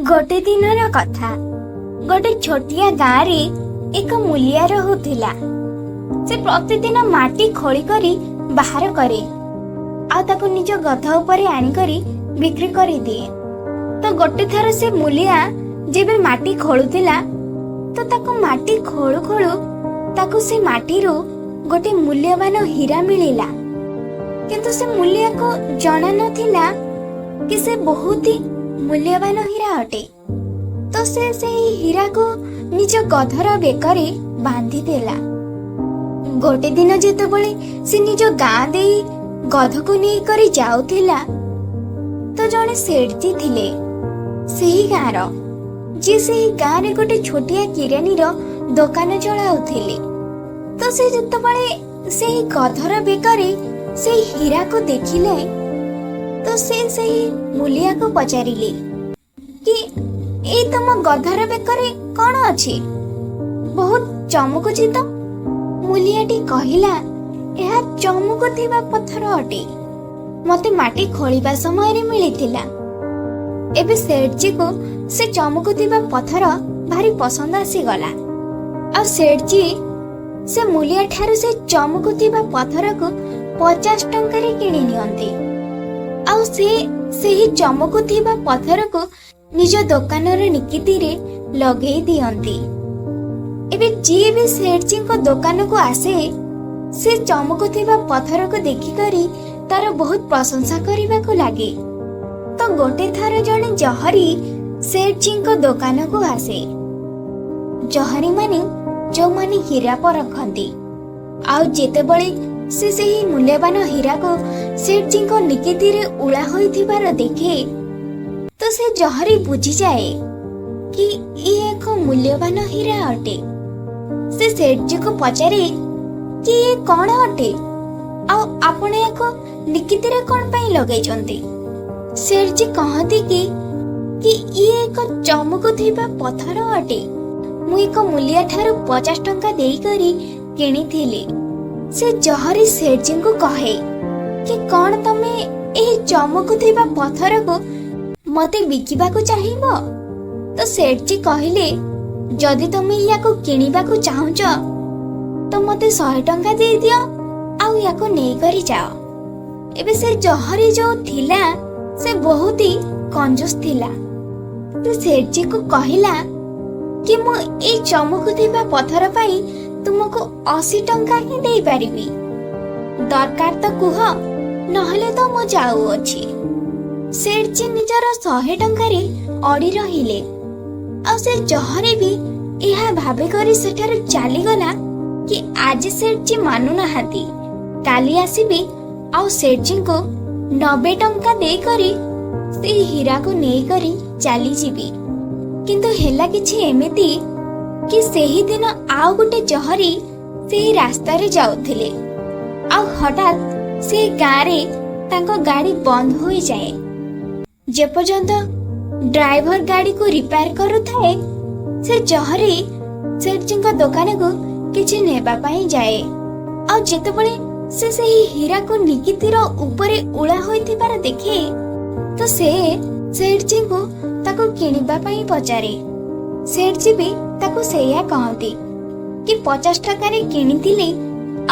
गोटे दिनर कथा। गोटे छोटिया गाँ रे एक मूलिया रहुथिला। से प्रतिदिन माटी खोली करी बाहर करे आ ताको निज गध उपरे आनी करी बिक्री करी दिए। तो गोटे थर से मूलिया जेबे माटी खोलुथिला तो ताको माटी खोलु खोलु ताको से माटीरू गोटे मूल्यवान हीरा मिलिला। किंतु से मूलिया को जଣା नथिला कि से बहुत ही मूल्यवान हीरा अटे। तो से हीरा को निज गधर बेकरे बांधी देला। गोटे दिन जेतेबेले से निज गाँ दे गध को नहीं करी जाउथिला तो जने सेठजी थिले सेही गाँर जे सेही गाँ रे गोटे छोटिया किरानी रो दुकान चलाउथिले। तो से जेतेबेले सेही गधर बेकरे से हीरा को देखिले तो से मूलिया को पचारिले कि ए तुम गधर बेकरे कौन अछि, बहुत चमकुछि तो। मूलियाटी कहिला यह चमकुथिबा पत्थर अटे, मते माटी खोलिबा समय रे मिलिथिला। एबे सेठजी को से चमकुथिबा पत्थर भारी पसंद आसी गला। आ सेठजी से मूलिया ठारू से चमकुथिबा पत्थर को 50 टंका रे किनि नियंती। आउ से चमकुथिबा पत्थर को निज दुकान रे निकिति रे लगेई दियंती। एबे जी भी सेठजी को दुकान को आसे से चमकुथिबा पत्थर को देखि करी तार बहुत प्रशंसा करिबा को लागे। तो गोटे थर जने जहरी सेठजी को दुकान को आसे। जहरी माने जो माने हीरा पर रखंती। आउ जेतेबेले से ही मूल्यवान हीरा को सेठजी को निकिति रे उड़ा होइथिबार देखे तो से जहरी बुझी जाए कि ये एक मूल्यवान हीरा अटे। से सेठजी को पचारे कि ये कौन अटे आउ आपण एको निकिति रे कोन पई लगै जंती। सेठजी कहती कि ये एक चमकुथिबा पत्थर अटे, मु एक मूल्य ठारू 50 टंका देई करी किनिथिली। से जहरी सेठजी को कहे कि कौन तमे एही चमकुथिबा पत्थर को मते बिकिबा को चाहिबो। तो सेठजी कहिले जदि तमे याको किनिबा को चाहुच तो मते 100 टंका दे दियो आउ याको नेई करी जाओ। एबे से जहरी जो थिला से बहुत ही कंजूस थिला। तो सेठजी को कहिला कि मु ए चमकुथिबा पत्थर पाई तुमको 80 टंका ही दे पारिबी, दरकार तो कुह नहले तो मो जाऊ अछि। सेठजी निजर 100 टंका रे अड़ी रहिले। आ से जहरे भी यह भाबे करी सेठार चली गला कि आज सेठजी मानु नहाती, काली आसीबी आउ सेठजी को 90 टंका दे करी से हीरा को नेई करी चली जीबी। किंतु हेला किछि एमिति कि सेही दिन आउ गोटे जहरी सेही रास्ता रे जाउथिले। आउ हठात से गाँ रे तांको गाड़ी बंद होई जाए। जे पर्यंत ड्राइवर गाड़ी को रिपेयर करुथाए से जहरी सेठजी को दुकान को किछि नेबा पई जाए। आ जेतेबेले से सेही हीरा को निकितिर ऊपरे उड़ा होइथिबार देखे तो से सेठजी को ताको किनिबा पई पचारे। सेठजी भी ताको सेया कहती कि 50 टंका रे किनिथिले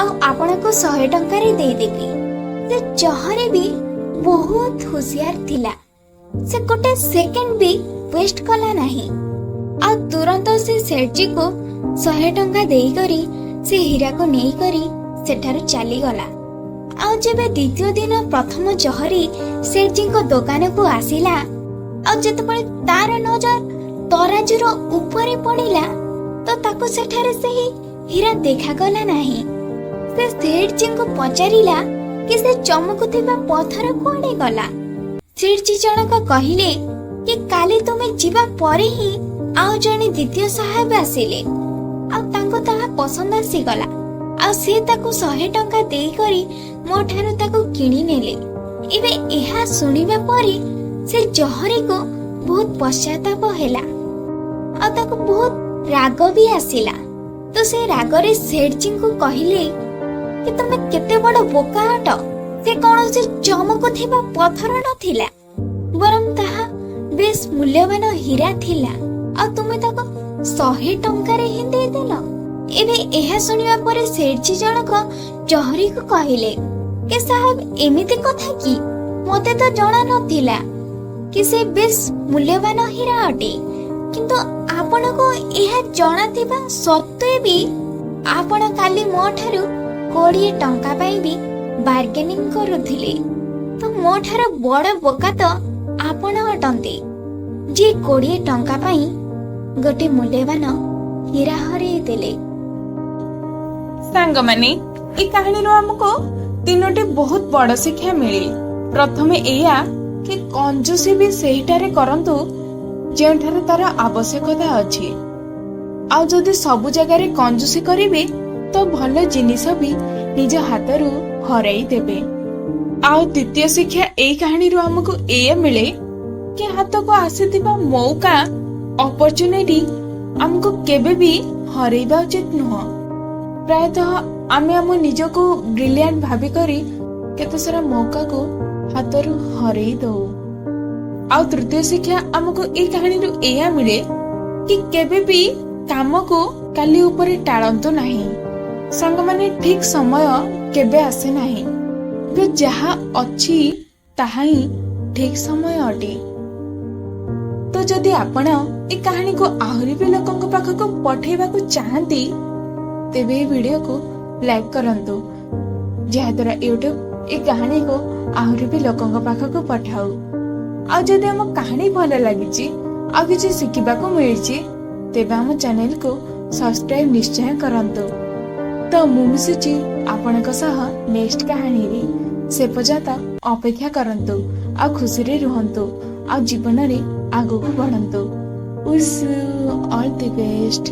आउ आपण को 100 टंका रे दे देबी। से जहरे भी बहुत होशियार थिला। से गोटे सेकंड भी वेस्ट कला नहीं। आ तुरंत से सेठजी को 100 टंका देई करी से हीरा को नेई करी सेठार चली गला। आ जेबे द्वितीय दिन प्रथम जहरी सेठजी को दुकान को आसिला आ जेतेबेले तार नजर तराजूर ऊपरे पड़िला तो ताको सेठारे सेही हीरा देखा गला नहीं। से सेठजी को पचारिला कि से चमकुथिबा पत्थर कोडे गला। सेठजी जनक कहिले कि काली तुमे जीवा परे ही आउ जने द्वितीय साहेब आसिले आ तांको ताहा पसंद आसी गला। आ से ताको 100 टंका देई करी मो ठारू ताको किनी नेले। एबे एहा सुनिबा परे से जहरी को बहुत पश्चाताप हेला और ताको बहुत राग भी आसिला। तो से रागरे सेठजी को कहिले कि तुमे केते बड़ बोका अट, से कौन से चमकुथिबा पत्थर नथिला, बरम ताहा ବେଶ ମୂଲ୍ୟବାନ ହୀରା ଥିଲା ଆଉ ତୁମେ ତାକୁ 100 ଟଙ୍କାରେ ହିଁ ଦେଇଦେଲ। ଏବେ ଏହା ଶୁଣିବା ପରେ ସେଠଜୀ ଜଣକ ଜହରିକୁ କହିଲେ କି ସାହେବ ଏମିତି କଥା କି, ମତେ ତ ଜଣା ନଥିଲା କି ସେ ବେଶ ମୂଲ୍ୟବାନ ହୀରା ଅଟେ, କିନ୍ତୁ ଆପଣଙ୍କୁ ଏହା ଜଣାଥିବା ସତ୍ତ୍ୱେ ବି ଆପଣ କାଲି ମୋ ଠାରୁ 20 ଟଙ୍କା ପାଇଁ ବି ବାର୍ଗେନିଂ କରୁଥିଲେ। ତ ମୋ ଠାରୁ ବଡ ବୋକା ତ ଆପଣ ଅଟନ୍ତି, ଯିଏ 20 ଟଙ୍କା ପାଇଁ ଗୋଟେ ମୂଲ୍ୟବାନ ହୀରା ହରେଇ ଦେଲେ। ସାଙ୍ଗମାନେ, ଏ କାହାଣୀରୁ ଆମକୁ 3ଟି ବହୁତ ବଡ ଶିକ୍ଷା ମିଳେ। ପ୍ରଥମେ ଏଇଆ କି କଞ୍ଜୁସି ବି ସେହିଠାରେ କରନ୍ତୁ ଯେଉଁଠାରେ ତାର ଆବଶ୍ୟକତା ଅଛି, ଆଉ ଯଦି ସବୁ ଜାଗାରେ କଞ୍ଜୁସି କରିବେ ତ ଭଲ ଜିନିଷ ବି ନିଜ ହାତରୁ ହରାଇ ଦେବେ। ଆଉ ଦ୍ୱିତୀୟ ଶିକ୍ଷା ଏଇ କାହାଣୀରୁ ଆମକୁ ଏଇଆ ମିଳେ କି ହାତକୁ ଆସିଥିବା ମୌକା ଅପରଚୁନିଟି ଆମକୁ କେବେ ବି ହରେଇବା ଉଚିତ ନୁହଁ। ପ୍ରାୟତଃ ଆମେ ଆମ ନିଜକୁ ବ୍ରିଲିଆଣ୍ଟ ଭାବିକରି କେତେ ସାରା ମୌକାକୁ ହାତରୁ ହରେଇ ଦଉ। ଆଉ ତୃତୀୟ ଶିକ୍ଷା ଆମକୁ ଏଇ କାହାଣୀରୁ ଏଇଆ ମିଳେ କି କେବେ ବି କାମକୁ କାଲି ଉପରେ ଟାଳନ୍ତୁ ନାହିଁ। ସାଙ୍ଗମାନେ, ଠିକ ସମୟ କେବେ ଆସେ ନାହିଁ, ଯାହା ଅଛି ତାହା ହିଁ ଠିକ ସମୟ ଅଟେ। ତ ଯଦି ଆପଣ ଏ କାହାଣୀକୁ ଆହୁରି ବି ଲୋକଙ୍କ ପାଖକୁ ପଠେଇବାକୁ ଚାହାନ୍ତି ତେବେ ଏ ଭିଡିଓକୁ ଲାଇକ୍ କରନ୍ତୁ, ଯାହାଦ୍ୱାରା ୟୁଟ୍ୟୁବ ଏ କାହାଣୀକୁ ଆହୁରି ବି ଲୋକଙ୍କ ପାଖକୁ ପଠାଉ। ଆଉ ଯଦି ଆମ କାହାଣୀ ଭଲ ଲାଗିଛି ଆଉ କିଛି ଶିଖିବାକୁ ମିଳିଛି ତେବେ ଆମ ଚ୍ୟାନେଲକୁ ସବସ୍କ୍ରାଇବ ନିଶ୍ଚୟ କରନ୍ତୁ। ତ ମୁଁ ମିଶୁଛି ଆପଣଙ୍କ ସହ ନେକ୍ସଟ କାହାଣୀରେ। ସେ ପର୍ଯ୍ୟନ୍ତ ଅପେକ୍ଷା କରନ୍ତୁ ଆଉ ଖୁସିରେ ରୁହନ୍ତୁ ଆଉ ଜୀବନରେ ଆଗକୁ ବଢନ୍ତୁ। Wish you all the best.